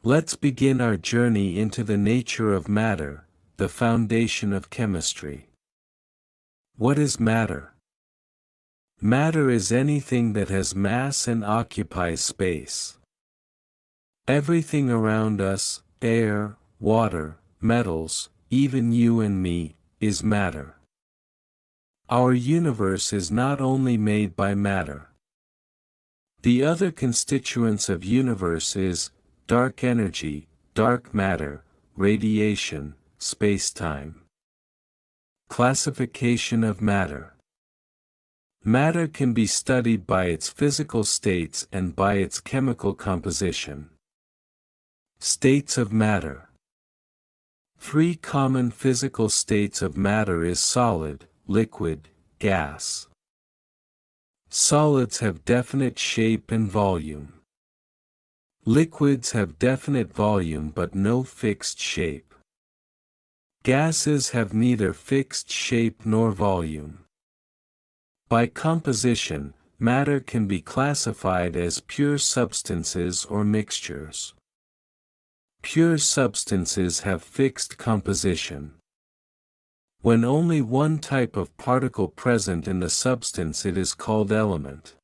Let's begin our journey into the nature of matter, the foundation of chemistry. What is matter? Matter is anything that has mass and occupies space. Everything around us, air, water, metals, even you and me, is matter. Our universe is not only made by matter. The other constituents of universe is dark energy, dark matter, radiation, space-time. Classification of matter. Matter can be studied by its physical states and by its chemical composition. States of matter. Three common physical states of matter is solid, liquid, gas. Solids have definite shape and volume. Liquids have definite volume but no fixed shape. Gases have neither fixed shape nor volume. By composition, matter can be classified as pure substances or mixtures. Pure substances have fixed composition. When only one type of particle present in the substance, it is called element.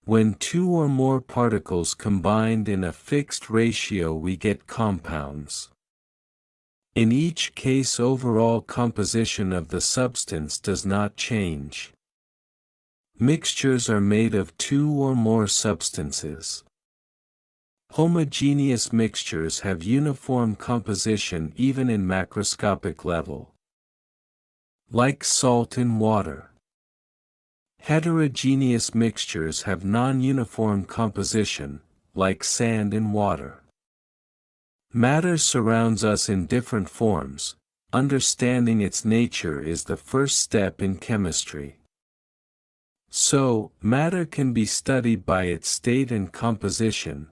When two or more particles combined in a fixed ratio, we get compounds. In each case, overall composition of the substance does not change. Mixtures are made of two or more substances. Homogeneous mixtures have uniform composition even in macroscopic level. Like salt in water. Heterogeneous mixtures have non-uniform composition, like sand in water. Matter surrounds us in different forms. Understanding its nature is the first step in chemistry. So, matter can be studied by its state and composition,